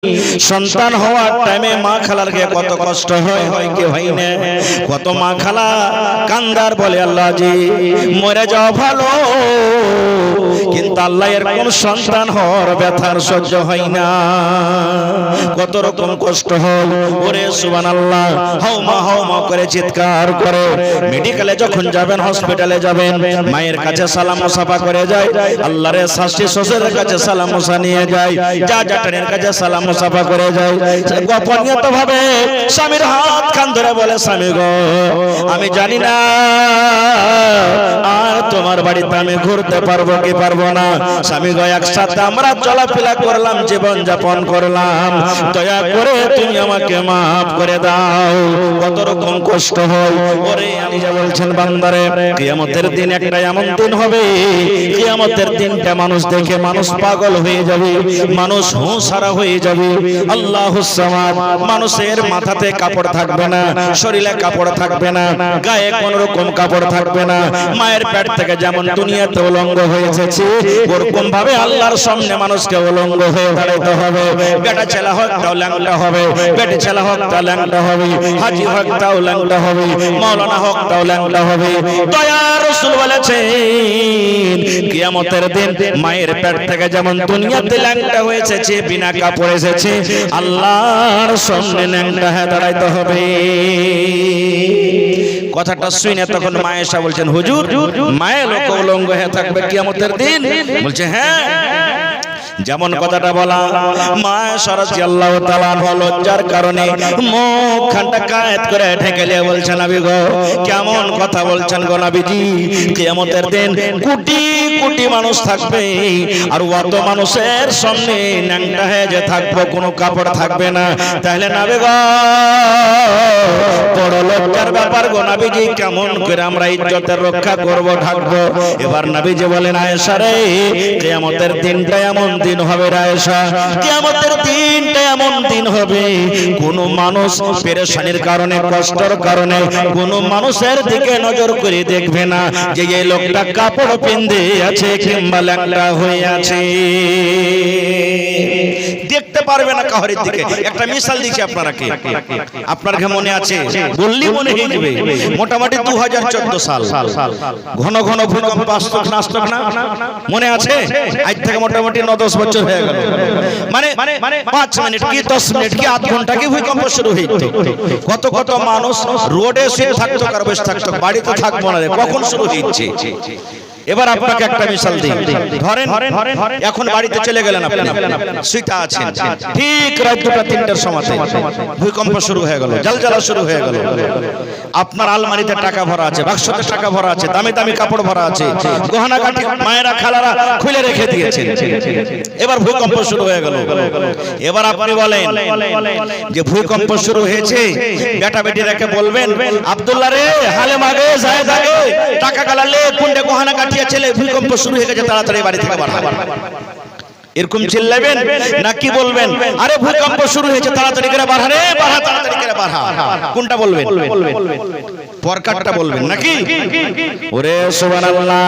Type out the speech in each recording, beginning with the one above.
সন্তান হওয়ার টাইমে মা খালার কে কত কষ্ট হয় কি হয় না, কত মা খালা কান্দার বলে আল্লাহ জি মরে যাও ভালো, কিন্তু আল্লাহ এর কোন সন্তান হওয়ার ব্যথার সহ্য হয় না, কত রকম কষ্ট হয়। ওরে সুবহানাল্লাহ, হাওমা করে চিৎকার করে মেডিকেলে যখন যাবেন, হসপিটালে যাবেন, মায়ের কাছে সালাম মুসাফা করে যায়, আল্লাহর শাস্তি শ্বশুরের কাছে সালাম মুসা নিয়ে যায়, যা জাটানের কাছে সালাম মুসাফা করে যায়, গোপনীয়ত ভাবে স্বামীর হাত কান ধরে বলে স্বামী গো আমি জানি না আর তোমার বাড়িতে আমি ঘুরতে পারবো কি পারবো না, স্বামী গো একসাথে আমরা চলাফেরা করলাম, জীবন যাপন করলাম, দয়া করে তুমি আমাকে মাফ করে দাও। কত রকম কষ্ট হয়। ওরে আমি যা বলছেন বান্দারে, কিয়ামতের দিন একটা এমন দিন হবে, কিয়ামতের দিনটা মানুষ দেখে মানুষ পাগল হয়ে যাবে, মানুষ হুঁশহারা হয়ে যাবে। আল্লাহুস সামাদ, মানুষের মাথাতে কাপড় থাকবে না, শরীরে কাপড় থাকবে না, গায়ে কোন রকম কাপড় থাকবে না, মায়ের পেট থেকে যেমন দুনিয়াতে উলঙ্গ হয়ে এসেছে ওরকম ভাবে আল্লাহর সামনে মানুষকে উলঙ্গ হয়ে দাঁড়াতে হবে। বেটা ছেলে হোক তাও ল্যাংটা হবে, বেটি ছেলে হোক তাও ল্যাংটা হবে, হাজি হোক তাও ল্যাংটা হবে, মাওলানা হোক তাও ল্যাংটা হবে। দয়ার রাসূল বলেছেন কিয়ামতের দিন মায়ের পেট থেকে যেমন দুনিয়াতে ল্যাংটা হয়ে এসেছে, বিনা কাপড়ে এসেছে, আল্লাহর সামনে ল্যাংটা হয়ে দাঁড়াইতে হবে। কথাটা শুনে তখন মা এসে বলছেন হুজুর মায়ের লোক উলঙ্গ হয়ে থাকবে কিয়ামতের দিন? বলছে হ্যাঁ। যেমন কথাটা বলা, মা রাদিয়াল্লাহু তাআলা লজ্জার কারণে মুখখানটা কায়েত করে ঢেকে নিয়ে বলছেন নবী গো কেমন কথা বলছেন গো নবীজি, কিয়ামতের দিন কোটি কোটি মানুষ থাকবে, আর অত মানুষের সামনে ন্যাংটা হয়ে যে থাকবো, কোনো কাপড় থাকবে না, তাহলে নবী গো বড় লজ্জার ব্যাপার গো নবীজি, কেমন করে আমরা ইজ্জতের রক্ষা করব, ঢাকবো? এবার নবীজি বলেন আয়েশা রে, কিয়ামতের দিনটা এমন দিন হবে আয়েশা, কিয়ামতের দিনটা এমন দিন হবে কোন মানুষ পেরেশানির কারণে, কষ্টের কারণে কোন মানুষের দিকে নজর করে দেখবে না যে এই লোকটা কাপড় পিন্দে আছে কিংবা ল্যাংড়া হয়ে আছে, দেখতে পারবে না কাহরের দিকে। একটা মিসাল দিচ্ছি আপনারাকে, আপনার কি মনে আছে? বললি মনে হয়ে যাবে। মোটামুটি 2014 সাল, ঘন ঘন ভূমিকম্প আসতো না, মনে আছে? আজ থেকে মোটামুটি 9-10 বছর হয়ে গেল। মানে 5 মিনিট কি 10 মিনিট কি আধ ঘন্টা কি ভূমিকম্প শুরু হইতো। কত কত মানুষ রোডে শুয়ে থাকতো, কার বসে থাকতো, বাড়িতে থাকবো না, কখন শুরু হচ্ছে। এবার আপনাকে একটা মিসাল দিই, ধরেন এখন বাড়িতে চলে গেলেন, আপনি শুইতে আছেন, ঠিক রাত 2-3টার সময় ভূমিকম্প শুরু হয়ে গেল, জালজালা শুরু হয়ে গেল, আপনার আলমারিতে টাকা ভরা আছে, বাক্সতে টাকা ভরা আছে, দামি দামি কাপড় ভরা আছে, গহনা গাঁটি মায়েরা খালারা খুলে রেখে দিয়েছেন, এবার ভূমিকম্প শুরু হয়ে গেল। এবার আপনি বলেন যে ভূমিকম্প শুরু হয়েছে, বেটা বেটি রেখে বলবেন আব্দুল্লাহ রে হালে মাগে যায় জাগে টাকা গালালে কুন্ডে গহনা ছেলে ভূমিকম্প শুরু হয়ে গেছে, তাড়াতাড়ি বাড়ি থেকে বার হ, এরকম চিল্লাবেন নাকি বলবেন আরে ভূমিকম্প শুরু হয়েছে তাড়াতাড়ি করে বার হ রে, বার হ তাড়াতাড়ি করে বার হ? কোনটা বলবেন? পরকারটা বলবেন নাকি? ওরে সুবহানাল্লাহ,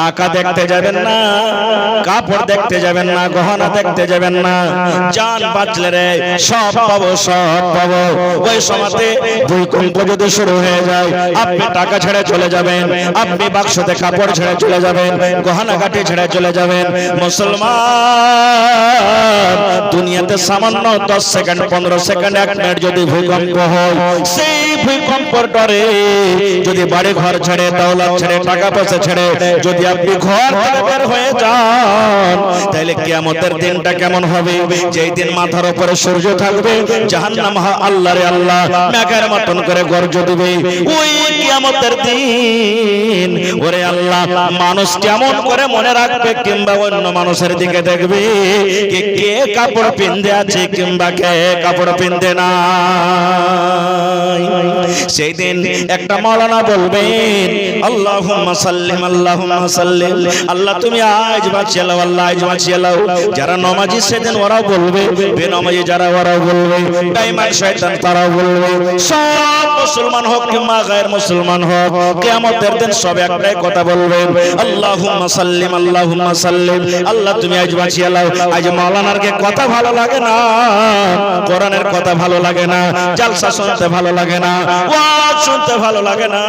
টাকা দেখতে যাবেন না, কাপড় দেখতে যাবেন না, গহনা দেখতে যাবেন না, জান বাঁচলে রে সব পাবো, সব পাবো। ওই সময়তে ভূমিকম্প যদি শুরু হয়ে যায়, আপনি টাকা ছেড়ে চলে যাবেন, আপনি বাক্সতে কাপড় ছেড়ে চলে যাবেন, গহনা গাঁটি ছেড়ে চলে যাবেন। মুসলমান দুনিয়াতে সামান্য 10 সেকেন্ড 15 সেকেন্ড 1 মিনিট যদি ভূমিকম্প হয়, সেই ভূমিকম্পের ডরে যদি বাড়ি ঘর ছেড়ে, দৌলত ছেড়ে, টাকা পয়সা ছেড়ে যদি আপনি ঘর থেকে বের হয়ে যান, তাহলে কিয়ামতের দিনটা কেমন হবে? যেই দিন মাথার উপরে সূর্য থাকবে, জাহান্নাম আল্লাহ রে আল্লাহ মেঘের মতন করে গর্জ দিবে, ওই কিয়ামতের দিন ওরে আল্লাহ মানুষ কেমন করে মনে রাখবে কিংবা অন্য মানুষের দিকে দেখবে কে কাপড় পিন্দে আছে কিংবা কে কাপড় পিন্দে না। সেই দিন একটা মাওলানা বলবেন আল্লাহুম্মা সাল্লিম আল্লাহুম্মা সাল্লিম, আল্লাহ তুমি আজ বাঁচিয়ে লাও, আল্লাহ আজ বাঁচিয়ে লাও। যারা নামাজি সেদিন ওরাও বলবে, বেনামাজি যারা ওরাও বলবে, বেঈমান শয়তান তারাও বলবে। সব মুসলমান হোক কিংবা গায়র মুসলমান হোক, কিয়ামতের দিন সব একটাই কথা বলবেন আল্লাহুম্মা সাল্লিম আল্লাহুম্মা সাল্লিম, আল্লাহ তুমি আজ বাঁচিয়ে লাও। আজ মাওলানার কে কথা ভালো লাগে না, কোরআনের কথা ভালো লাগে না, জালসা শুনতে ভালো লাগে না, ওয়াজ শুনতে ভালো লাগে না,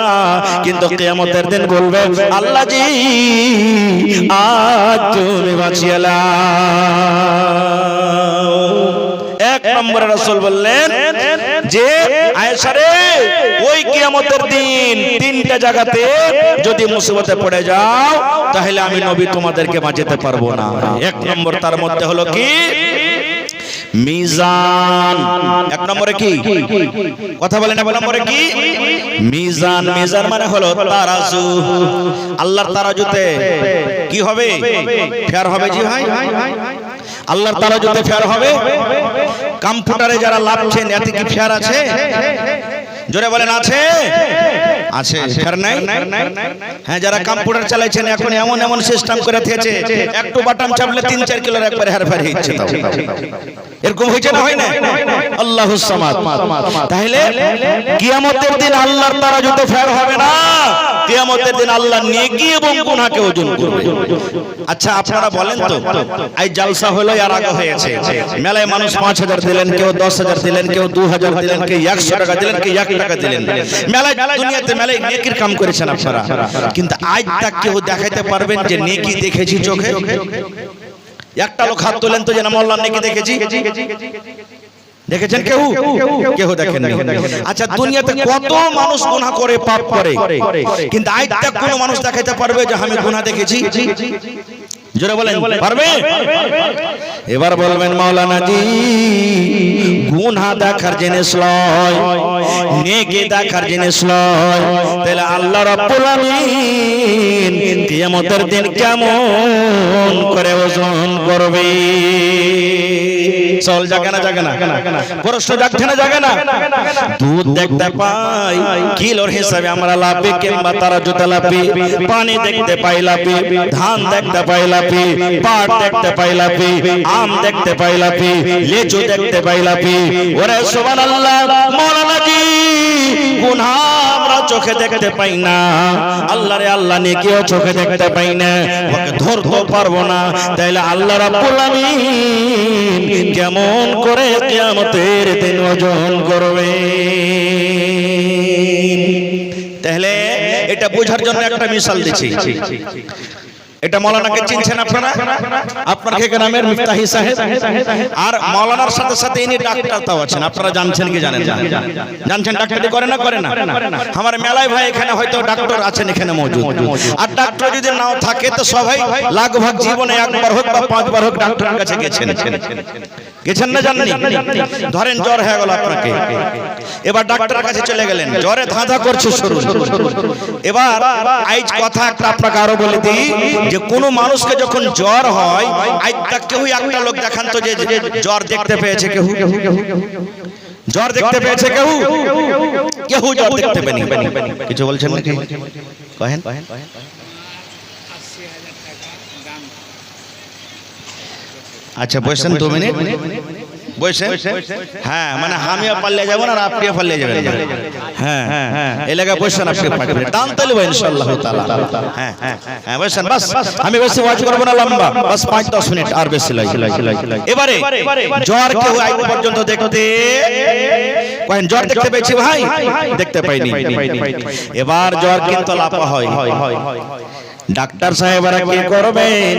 কিন্তু কিয়ামতের দিন বলবে আল্লাহ জি আজ তুমি বাঁচিয়ে লাও। এক নম্বরে রাসূল বললেন যে আয়েশা রে, ওই কিয়ামতের দিন তিনটা জায়গাতে যদি মুসিবতে পড়ে যাও তাহলে আমি নবী তোমাদেরকে বাঁচাতে পারবো না। এক নম্বর তার মধ্যে হলো কি? মিজান। এক নম্বরে কি কথা বলেন? এক নম্বরে কি? মিজান। মিজান মানে হলো তারাজু। আল্লাহর তারাজুতে কি হবে? ফেয়ার হবে। জি ভাই, আল্লাহর তারাজুতে ফেয়ার হবে। কম্পিউটারে যারা লাভছেন এতে কি ফেয়ার আছে? জোরে বলেন আছে? আছে, ফেয়ার নাই? হ্যাঁ, যারা কম্পিউটার চালাচ্ছেন এখন এমন এমন সিস্টেম করে দিয়েছে, একটু বাটন চাপলে 3-4 কিলোর একবারে হেরফের হচ্ছে। এরকম হয়েছে না? হয় না? আল্লাহুস সামাদ। তাহলে কিয়ামতের দিন আল্লাহর তারাজুতে ফেয়ার হবে না, কিয়ামতের দিন আল্লাহ নেকি এবং গুনাহকে ওজন করবে। আচ্ছা আপনারা বলেন তো, এই জালসা হলো এর আগে হয়েছে, মেলায় মানুষ 5000 দিলেন, কেউ 10000 দিলেন, কেউ 2000 দিলেন, কেউ 100 টাকা দিলেন, কেউ 1 টাকা দিলেন। মেলায় দুনিয়াতে মেলায় নেকির কাম করেছেন আপনারা, কিন্তু আজ তাক কেউ দেখাইতে পারবেন যে নেকি দেখেছি চোখে? একটা লোক হাত তোলেন তো যে নাম আল্লাহর নেকি দেখেছি? দেখেছেন কেউ? কেউ দেখেননি। আচ্ছা দুনিয়াতে কত মানুষ গুনাহ করে, পাপ করে, কিন্তু আজ তাক কোন মানুষ দেখাইতে পারবে যে আমি গুনাহ দেখেছি? জোরে বলেন, পারবে? এবার বলবেন মাওলানা জি গুনাহ দেখার জিনিস নয়, নেকি দেখার জিনিস নয়, তাহলে আল্লাহ রাব্বুল আলামিন কিয়ামতের দিন কেমন করে ওজন করবে? চল জাগে না, জাগে না, প্রশ্ন জাগছে না, জাগে না? দুধ দেখতে পাই কিলোর হিসাবে আমরা লাপি কিংবা তারাজুতে লাপি, পানি দেখতে পাই লাপি, ধান দেখতে পাই লাপি, পাট দেখতে পাই লাপি, আম দেখতে পাই লাপি, লিচু দেখতে পাই লাপি। ওরে সুবহানাল্লাহ, মাওলানা জি গুনাহ আমরা চোখে দেখতে পাই না, আল্লাহ রে আল্লাহ নেকিও চোখে দেখতে পাই না, ওকে ধরতে পারবো না, তাইলে আল্লাহ রাব্বুল আলামিন কেমন করে কিয়ামতের দিন ওজন করবে? তাহলে এটা বোঝার জন্য একটা মিসাল দিচ্ছি। এটা মাওলানাকে চিনছেন আপনারা? আপনার কে নামের মিফতাহি সাহেব, আর মাওলানার সাথে সাথে ইনি ডাক্তারটাও আছেন। আপনারা জানছেন কি জানেন না? জানছেন ডাক্তারি করে না? করে না? আমার মেলায় ভাই এখানে হয়তো ডাক্তার আছেন এখানে মজুদ, আর ডাক্তার যদি নাও থাকে তো সবাই লাগভাগ জীবনে একবার হোক বা 5 বার হোক ডাক্তারের কাছে গেছেন। গেছেন না? জানেন? ধরেন জ্বর হয়ে গেল আপনাকে, এবার ডাক্তারের কাছে চলে গেলেন, জ্বরে ধাঁধা করছে শুরু। এবার আজ কথা একটা আপনাকে আরো বলে দিই যে কোন মানুষকে যখন জ্বর হয়, আজ তাক কেউ একটা লোক দেখান তো যে জ্বর দেখতে পেয়েছে? কেউ জ্বর দেখতে পেয়েছে? কেউ কেউ জ্বর দেখতে পেনি? কিছু বলছেন নাকি? কহেন। আচ্ছা বসেন 2 মিনিট, বসেন। হ্যাঁ মানে আমিও পাল্লে যাবো না আর আপনিও পাল্লে যাবেন। হ্যাঁ এলাকা বসেন, আপনি পাঠিয়ে দান তালিব ইনশাআল্লাহ তাআলা। হ্যাঁ হ্যাঁ বসেন, বাস আমি বেশি ওয়াজ করব না, লম্বা বাস 5-10 মিনিট, আর বেশি লাগে। এবারে জ্বর কেউ আজ পর্যন্ত দেখতে কয়েন জ্বর দেখতে পেয়েছি? ভাই দেখতে পাইনি। এবার জ্বর কিন্তু লাপা হয়। ডাক্তার সাহেবরা কি করবেন?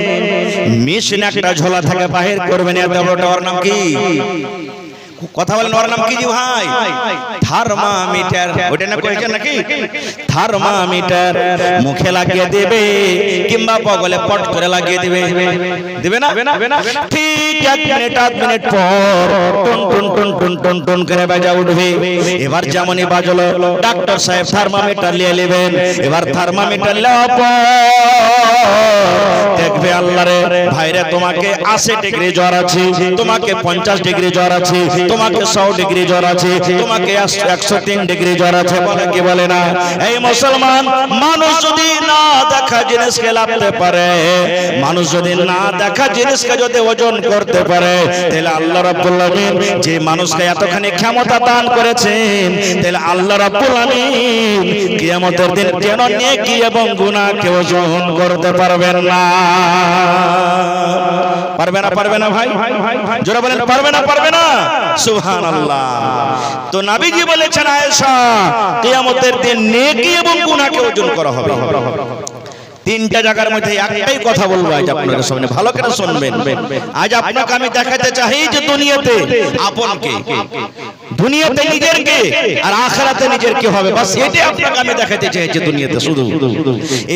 মেশিন একটা ঝোলা থেকে বাহির করবেন, এত বড় ওর নাম কি? কথা বলেন, ওর নাম কি জি ভাই? থার্মোমিটার। ওটা না কইছেন নাকি? থার্মোমিটার মুখে লাগিয়ে দেবে কিংবা বগলে পট করে লাগিয়ে দিবে, দিবে না? ঠিক 1 মিনিট 8 মিনিট পর টন টন টন টন টন টন করে বাজা উঠবে। এবার যেমনই বাজলো ডাক্তার সাহেব থার্মোমিটার নিয়ে নেবেন। এবার থার্মোমিটার নেওয়ার পর দেখবে আল্লাহ রে ভাইরে তোমাকে 80 ডিগ্রি জ্বর আছে, তোমাকে 50 ডিগ্রি জ্বর আছে, তোমাকে 100 ডিগ্রি জ্বর আছে, তোমাকে 103 ডিগ্রি জ্বর আছে, বলে কি বলে না? এই মুসলমান, মানুষ যদি না দেখা জিনিসকে লাভতে পারে, মানুষ যদি না দেখা জিনিসকে যদি ওজন করতে পারে, তাহলে আল্লাহ রাব্বুল আলামিন যে মানুষকে এতখানি ক্ষমতা দান করেছেন, তাহলে আল্লাহ রাব্বুল আলামিন কিয়ামতের দিন কেন নেকি এবং গুনাহকে ওজন করতে পারবেন না? পারবে না ভাই? জোরে বলেন, পারবে না? সুবহানাল্লাহ। তো নবীজি বলেছেন আয়েশা, কিয়ামতের দিন নেকি এবং গুনাহকে ওজন করা হবে। তিনটা জায়গার মধ্যে একটাই কথা বলবো আজ আপনাদের সামনে, ভালো করে শুনবেন। আজ আপনাকে আমি দেখাতে চাই যে দুনিয়াতে আপনকে, দুনিয়াতে নিজেরকে, আর আখিরাতে নিজের কি হবে, বাস এটাই আপনাকে আমি দেখাতে চাইছি দুনিয়াতে শুধু।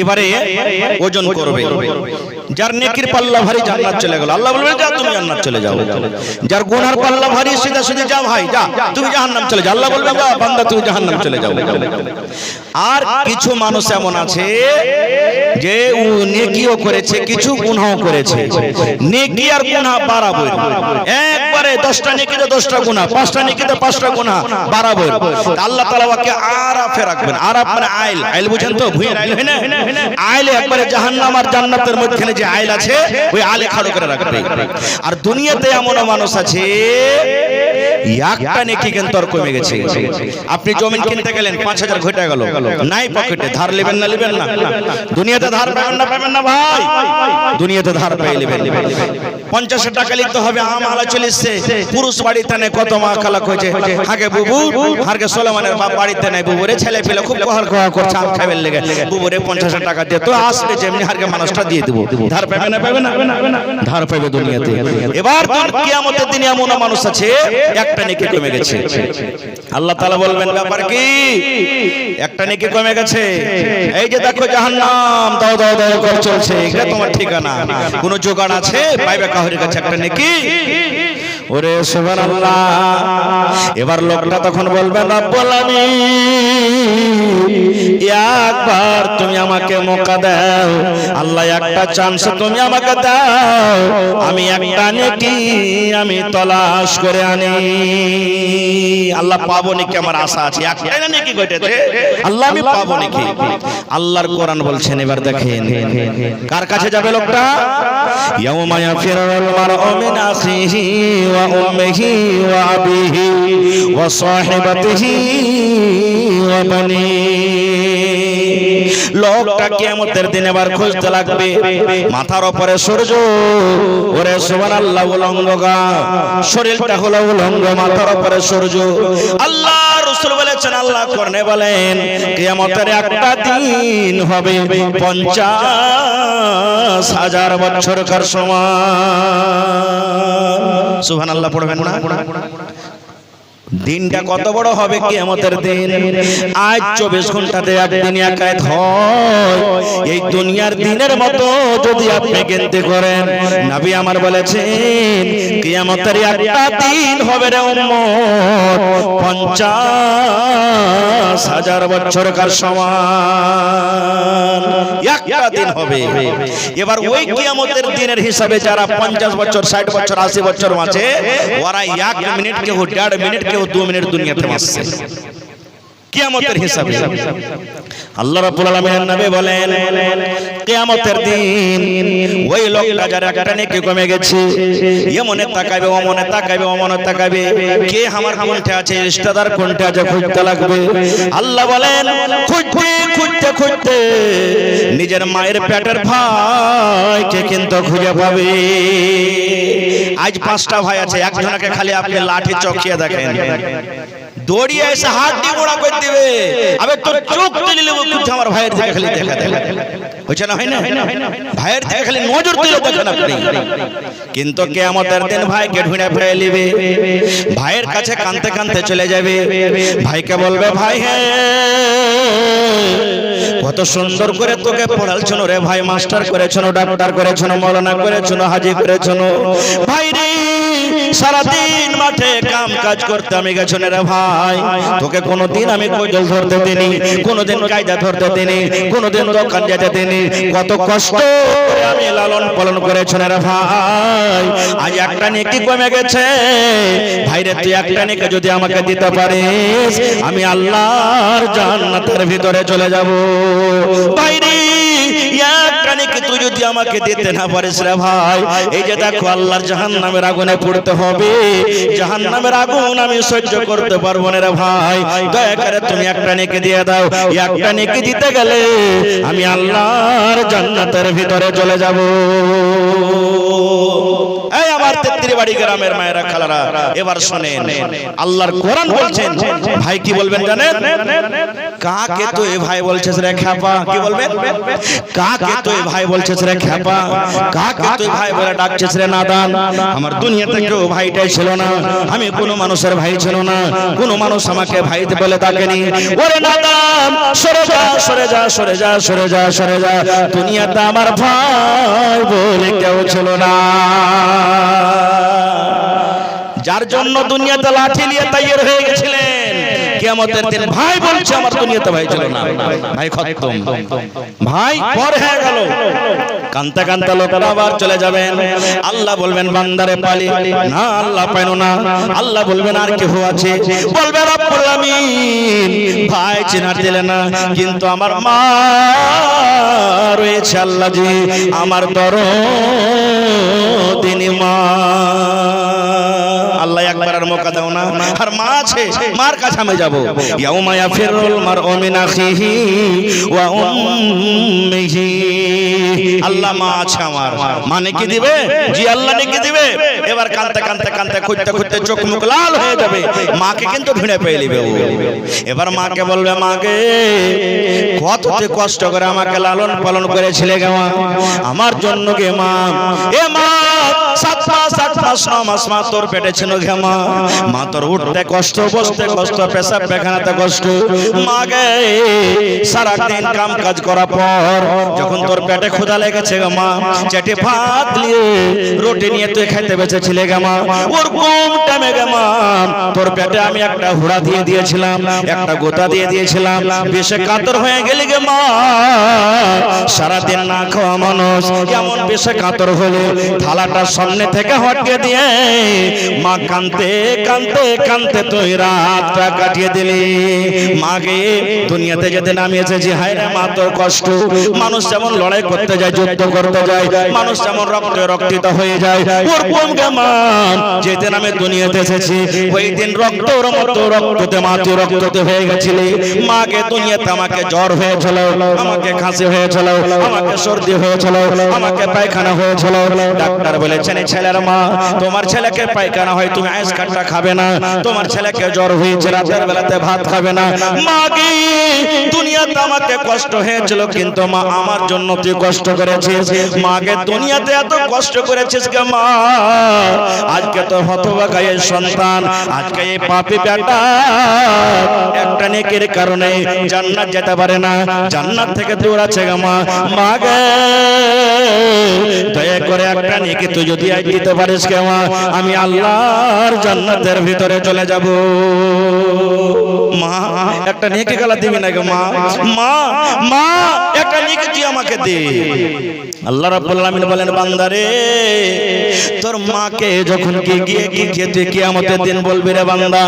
এবারে ওজন করবে। যার নেকির পাল্লা ভারী জান্নাত চলে গেল, আল্লাহ বলবে যা তুমি জান্নাত চলে যাও। যার গুনার পাল্লা ভারী, সিধা সিধা যা ভাই যা, তুমি জাহান্নাম চলে যাও। আল্লাহ বলবে যা বান্দা তুমি জাহান্নাম চলে যাও। আর কিছু মানুষ এমন আছে যে নেকিও করেছে, কিছু গুনাহও করেছে। নেকি আর গুনাহ বরাবর, একবারে 10টা নেকিতে 10টা গুনাহ, 5টা নেকিতে 5টা গুনাহ বরাবর। আল্লাহ তাআলা ওকে আরাফে রাখবেন। আরাফ মানে আইল, আইল বুঝেন তো? ভুঁইয়ের আইল হয় না? আইলে একবারে জাহান্নাম আর জান্নাতের মধ্যখানে যে আইল আছে, ওই আইলে খাড়ো করে রাখবে। আর দুনিয়াতে এমন মানুষ আছে একটা নেকি কিন্তু আর কমে গেছে। আপনি জমি কিনতে গেলেন, 5000 ঘটে গেল, নাই পকেটে, ধার নেবেন না? নেবেন না? দুনিয়াতে ধার পাবেন না ভাই? দুনিয়াতে ধার পেয়ে নেবেন। 50 টাকা লিখতে হবে, আমালা চলেছে। পুরুষ বাড়িতে নেই, কত মা খালাক হয়েছে, হাগে বুবু, হাগে সোলেমানের বাপ বাড়িতে নেই, বুবুরে ছেলে পেলে খুব কহল কহা করছে আম খাইবেন লেগে, বুবুরে 50 টাকা দিয়ে তো আসবে, যেমনি হারকে মানুষটা দিয়ে দেবো। ধার পাবে না? পাবে না? ধার পাবে দুনিয়াতে। এবার কিয়ামতের দিনে এমন মানুষ আছে একটা নেকি কমে গেছে। আল্লাহ তাআলা বলবেন ব্যাপার কি? একটা নেকি কমে গেছে, এই যে দেখো জাহান্নাম দাও দাও দাও করে চলছে, এটা তোমার ঠিকানা। কোন জোগাড় আছে পাইবে কাহরের কাছে একটা নেকি? ওরে সুবহানাল্লাহ। এবার লোকটা তখন বলবে রব্বুল আলামিন, একবার তুমি আমাকে মৌকা দাও, আল্লাহ একটা চান্স তুমি আমাকে দাও, আমি একটা নেকি আমি তলাশ করে আনি। আল্লাহ পাবো নাকি? আমার আশা আছে, একটাই নেকি ঘটেছে, আল্লাহ আমি পাবো নাকি? আল্লাহর কোরআন বলছেন, এবার দেখেন কার কাছে যাবে লোকটা? ইয়াউমা ইয়াফিরুল মারউ মিন আখিহি ওয়া উম্মিহি ওয়া আবিহি ওয়া সাহিবাতিহি ওয়া বানিহি। লোকটা কিয়ামতের দিনে এবার খুঁজতে লাগবে, মাথার উপরে সূর্য, ওরে সুবহানাল্লাহ, উলঙ্গ গা, শরীরটা হলো উলঙ্গ, মাথার উপরে সূর্য। আল্লাহ রাসূল বলেছেন, আল্লাহ কোরআনে বলেন কিয়ামতের একটা দিন হবে 50,000 বছরকার সমান। সুবহানাল্লাহ পড়বেন না? দিনটা কত বড় হবে কিয়ামতের দিন। আজ 24 ঘন্টাতে একদিন একাত হয়, এই দুনিয়ার দিনের মতো যদি আপনি গণতে করেন, নবী আমার বলেছেন কিয়ামতের একটা দিন হবে রে উম্মত 50,000 বছরকার সমান, একটা দিন হবে। এবার ওই কিয়ামতের দিনের হিসাবে যারা 50 বছর 60 বছর 80 বছর আছে, ওরা 1 মিনিট কেউ 1.5 মিনিট কেউ 2 মিনিট দুনিয়াতে বাঁচছে কিয়ামতের হিসাবে। আল্লাহ রাব্বুল আলামিনের নবী বলেন কিয়ামতের দিন ওই লোকটা যার একটা নেকি কমে গেছে, এমনে তাকাবে, ওমনে তাকাবে, ওমনে তাকাবে, কে আমার কোনটা আছে, রিশতেদার কোনটা আছে খুঁজতে লাগবে। আল্লাহ বলেন খুঁজতে খুঁজতে খুঁজতে নিজের মায়ের পেটের ভাইকে কিন্তু খুঁজে পাবে। আজ 5টা ভাই আছে, একজনকে খালি আপনি লাঠি চকিয়ে দেখেন, দৌড়িয়ে এসে হাত দিয়ে গোড়া করে দিবে, আবে তোর চোখ তুলে নেব, কিন্তু আমার ভাইয়ের দিকে খালি দেখা দেখা হচ্ছে না, হয় না? ভাইয়ের দিকে খালি নজর তুলে দেখেন আপনি। কিন্তু কিয়ামতের দিন ভাইকে ঢুঁড়ে ফেলে নেবে, ভাইয়ের কাছে কাঁদতে কাঁদতে চলে যাবে, ভাইকে বলবে ভাই হ্যাঁ কত সুন্দর করে তোকে পড়ালছনো রে ভাই, মাস্টার করেছনো, ডাক্তার করেছনো, মৌলানা করেছনো, হাজি করেছনো, ভাই রে সারাদিন মাঠে কাম কাজ করতে আমি গেছেন রে ভাই, তোকে কোনোদিন আমি কৈজল ধরতে দিনি, কোনোদিন কায়দা ধরতে দিনি, কোনোদিন দোকান যেতে দিনি, কত কষ্ট করে আমি লালন পালন করেছেন রে ভাই। আজ একটা নেকি কমে গেছে ভাইরে, তুই একটা নেকি যদি আমাকে দিতে পারিস আমি আল্লাহর জান্নাতের ভিতরে চলে যাব। ভাইরে একটা নেকি তুই যদি আমাকে দিতে না পারিস রে ভাই, এই যে দেখো আল্লাহর জাহান্নামের আগুনে পড়তে হবে, জাহান্নামের আগুন আমি সহ্য করতে পারবো না রে ভাই, দয়া করে তুমি একটা নেকি দিয়ে দাও। একটা নেকি দিতে গেলে আমি আল্লাহর জান্নাতের ভিতরে চলে যাব। এই আমার তেত্রি বাড়ি গ্রামের মায়েরা খালারা, এবার শুনেন আল্লাহর কোরআন বলছেন, ভাই কি বলবেন জানেন? কাকে তুই ভাই বলছিস রে খ্যাপা? কি বলবেন? কাকে তুই ভাই বলছিস রে খ্যাপা? কাকে তুই ভাই বলে ডাকছিস রে নাদান? আমার দুনিয়াতে কেউ ভাইটাই ছিল না, আমি কোনো মানুষের ভাই ছিল না, কোনো মানুষ আমাকে ভাই বলে ডাকেনি। ওরে নাদান সরে যা, সরে যা, সরে যা, সরে যা, সরে যা, দুনিয়াতে আমার ভাই বলে কেউ ছিল না। যার জন্য দুনিয়াতে লাঠি নিয়ে তৈরি হয়ে গেছিলেন, কিয়ামতের দিন ভাই বলছে আমার দুনিয়াতে ভাই ছিল না, ভাই খতম, ভাই পর হয়ে গেল। কান্তা কান্তা লোকেরা আবার চলে যাবেন। আল্লাহ বলবেন বান্দারে পালি না, আল্লাহ পাইনো না। আল্লাহ বলবেন আর কেউ আছে? বলবে রব্বুল আমিন ভাই চিনার দিলে না, কিন্তু আমার মা রয়েছে আল্লাহ জি, আমার দরদিনী মা। আল্লাহ একবার আর মৌকা দাও না, আর মা আছে, মার কাছে আমি যাব। ইয়াউমা ইয়াফিরুল মারউ মিন আখিহি ওয়া উম্মিহি। আল্লাহ মা আছে আমার, মানে কি দিবে? জি আল্লাহ নেকি দিবে। এবার কাঁদতে কাঁদতে কাঁদতে খুঁজতে খুঁজতে চোখ মুখ লাল হয়ে যাবে, মাকে কিন্তু ভিড়ে পেয়ে নেবে। এবার মাকে বলবে, মাকে কত কষ্ট করে আমাকে লালন পালন করেছিলে গে মা, আমার জন্য গে মা। এ মা 7 মাস 8 মাস 9 মাস মা তোর পেটে ছিল গে মা, মা তোর উঠতে কষ্ট, বসতে কষ্ট, পেশাব পায়খানাতে কষ্ট। মা গে সারাদিন কাম কাজ করার পর যখন তোর পেটে ক্ষুধা লেগেছে গে মা, চেটে ভাত নিয়ে রুটি নিয়ে তুই খেতে বেঁচেছিলে গে মা, ওর কম টাইমে গে মা তোর পেটে আমি একটা হুড়া দিয়ে দিয়েছিলাম, একটা গোতা দিয়ে দিয়েছিলাম, বেশে কাতর হয়ে গেলি গে মা। সারাদিন না খাওয়া মানুষ এমন বেশে কাতর হলো, থালাটা সামনে থেকে হটিয়ে দিয়ে মা কানতে কানতে কানতে তুই রাতটা কাটিয়ে দিলি। মাকে দুনিয়াতে যেতে নামি এসেছি, হায় রে মা তোর কষ্ট। মানুষ যেমন লড়াই করতে যায়, যুদ্ধ করতে যায়, মানুষ যেমন রক্তে রক্তিত হয়ে যায়, ওরকম গে মা যেদিন আমি দুনিয়াতে এসেছি ওই দিন রক্তর মতো রক্ততে মা তুই রক্ততে হয়ে গেছিলি। মাকে দুনিয়াতে আমাকে জ্বর হয়েছিল, আমাকে কাশি হয়েছিল, আমাকে সর্দি হয়েছিল, আমাকে পায়খানা হয়েছিল। ডাক্তার বলেছেন ছেলের মা তোমার ছেলেকে পায়খানা হয়, তুমি আইস কাটটা খাবে না, তোমার ছেলেকে জ্বর হয়েছে, রাতের বেলাতে ভাত খাবে না। মাকে দুনিয়াতে আমাকে কষ্ট হয়েছিল, কিন্তু মা আমার জন্য তুই কষ্ট করেছিস। মাকে দুনিয়াতে এত কষ্ট করেছিস কে মা, আজকে তোর হতভাগা এই সন্তান, আজকে এই পাপী বেটা একটা নেকির কারণে জান্নাত যেতে পারে না, জান্নাত থেকে দূর আছে গে মা। মাকে দয়া করে একটা নেকি তুই যদি আজ দিতে পারিস কে মা, আমি আল্লাহর জান্নাতের ভিতরে চলে যাব। মা একটা নেকি গালা দিবি না গে মা, মা মা একটা নেকি তুই আমাকে দে। আল্লাহ রাব্বুল আলামিন বলেন বান্দারে তোর মাকে যখন গিয়ে তুই কিয়ামতের দিন বলবি রে বান্দা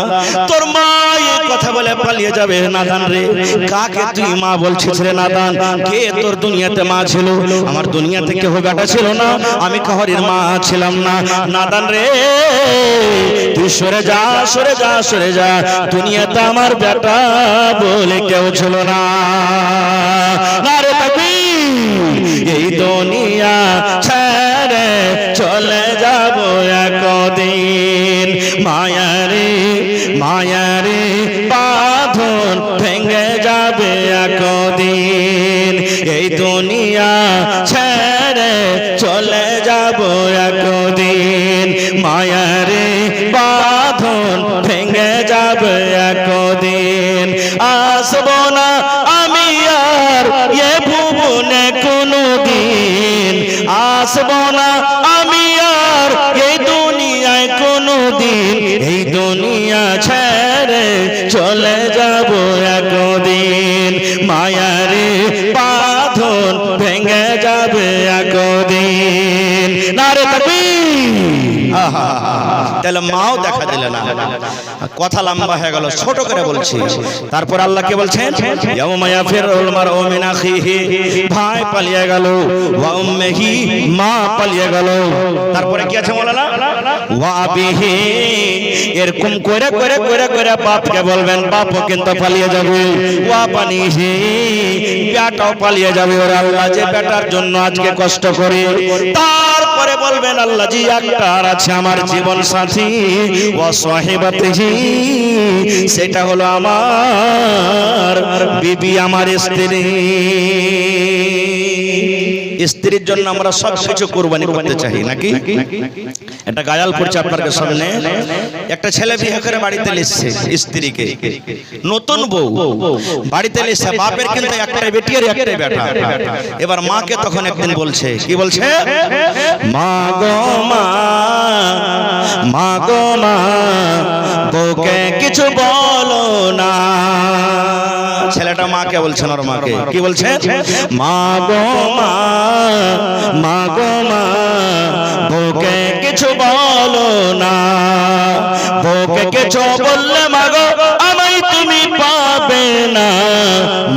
তোর মা এই কথা বলে পালিয়ে যাবে। নাদান রে কাকে তুই মা বলছিস রে নাদান? কে তোর দুনিয়াতে মা ছিল? আমার দুনিয়াতে কেউ বেটা ছিল না, আমি কাহরির মা ছিলাম না। নাদান রে তুই সরে যা, সরে যা, সরে যা, দুনিয়াতে আমার বেটা বলে কেউ ছিল না। নারে তাকবীর, এই দুনিয়া ছেড়ে চলে যাব একদিন, মায়ারে মায়ারে বাঁধন ভেঙে যাবে একদিন, এই দুনিয়া ছেড়ে চলে যাব একদিন, মায়ারে বাঁধন ভেঙে যাবে একদিন। আসবো না আমি আর এ ভুবনে কোনদিন, আসবো না আমি আর এই দুনিয়ায় কোনো দিন এই দুনিয়া ছেড়ে চলে যাব একদিন মায়ারে বাঁধন ভেঙে যাবে একদিন নারে তাকবীর তাহলে মাও দেখা দিলে না কথা লম্বা হয়ে গেল ছোট করে বলছি তারপর আল্লাহ কে বলছেন ইয়াউমা ইয়াফিরুল মারউ মিন আখিহি ভাই পালিয়ে গেল ওয়া উম্মিহি মা পালিয়ে গেল তারপরে কি আছে মাওলানা ওয়া আবিহি এরকম করে করে করে করে বাপকে বলবেন বাপও কিন্তু পালিয়ে যাবে ওয়া বানিহি বেটাও পালিয়ে যাবে ওরে আল্লাহ যে বেটার জন্য আজকে কষ্ট করি তারপরে বলবেন আল্লাহ জি একটা আছে আমার জীবন সাথী ওয়া সাহিবাতিহি সেটা হলো আমার বিবি আমার স্ত্রী স্ত্রীর জন্য আমরা সব কিছু কুরবানি করতে চাই নাকি এটা গায়াল করছে আপনাদের সামনে একটা ছেলে বিয়ে করে বাড়িতে লিখছে স্ত্রীকে নতুন বউ বাড়িতে লিখছে বাপের কিন্তু একটা বেটি আর একটা বেটা এবার মাকে তখন একদিন বলছে কি বলছে মা গো মা মা গো মা বউকে কিছু বলো না ছেলেটা মাকে বলছেন ওর মাকে কি বলছে মা গো মা মা গো মা বউকে কিছু বলো না বউকে কিছু বললে মা গো আমায় তুমি পাবে না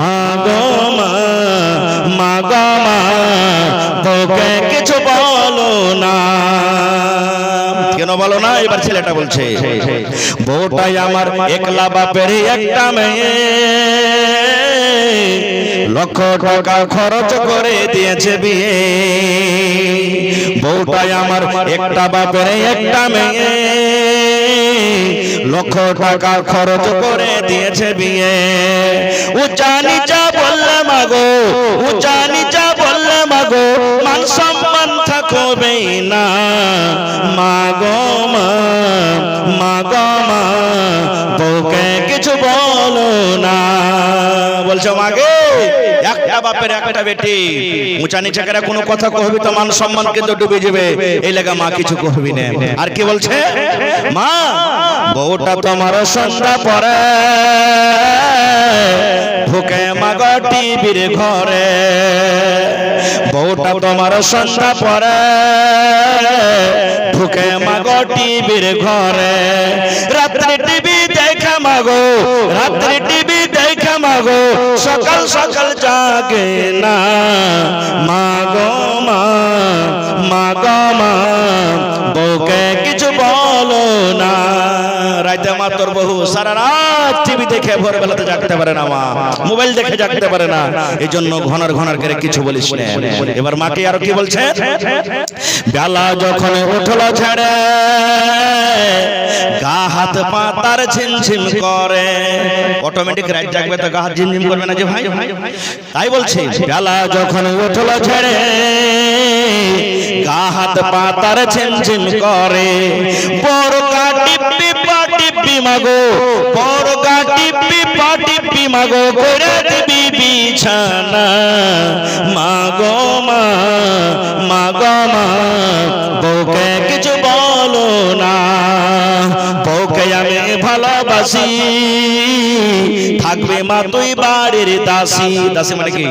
মা গো মা মা গো মা বউকে কিছু বলো না কেন বলো না এবার ছেলেটা বলছে বউটাই আমার একলা বাপের একটা মেয়ে লক্ষ টাকা খরচ করে দিয়েছে বিয়ে বউটাই আমার একটা বাপের একটা মেয়ে লক্ষ টাকা খরচ করে দিয়েছে বিয়ে উঁচা নিচা বললে মাগো উঁচা নিচা বললে মাগো মান সম্মান থাকবে না মাগো মা মাগো মা বউকে কিছু বলো না বলছো মাগে একটা বাপের একটা বেটি উঁচা নিচা করে কোনো কথা কহবি তো মান সম্মান কিন্তু ডুবে যাবে এই লাগা মা কিছু কহবি না আর কি বলছে মা বউটা তোমার সন্ধ্যা পরে ঢুকে মাগো টিভির ঘরে বউটা তোমার সন্ধ্যা পরে ঢুকে মাগো টিভির ঘরে রাত্রে টিভি দেখা মাগো রাত্রে টিভি দেখা মাগো সকাল সকাল জাগে না মাগো মা মাগো মা বউকে কিছু বলো না রাতে মা তোর বহু সারা রাত টিভি দেখে ভোরবেলাতে জাগতে পারে না মা মোবাইল দেখে জাগতে পারে না এই জন্য ঘনর ঘনর করে কিছু বলিস না এবার মাকে আর কি বলছে বেলা যখন উঠলো ছেড়ে গা হাত পা তার ঝিমঝিম করে অটোমেটিক রাত জাগবে তো গা হাত ঝিমঝিম করবে না যে ভাই তাই বলছে বেলা যখন উঠলো ছেড়ে গা হাত পা তার ঝিমঝিম করে বড় কাটিপি পাটিপি মাগো বড় কাটিপি পাটিপি মাগো করে দিবি বিছানা মাগো মা মাগো মা বউকে কিছু বলো না বউকে আমি ভালোবাসি থাকবে মা তুই বাড়ির দাসী দাসী মানে কি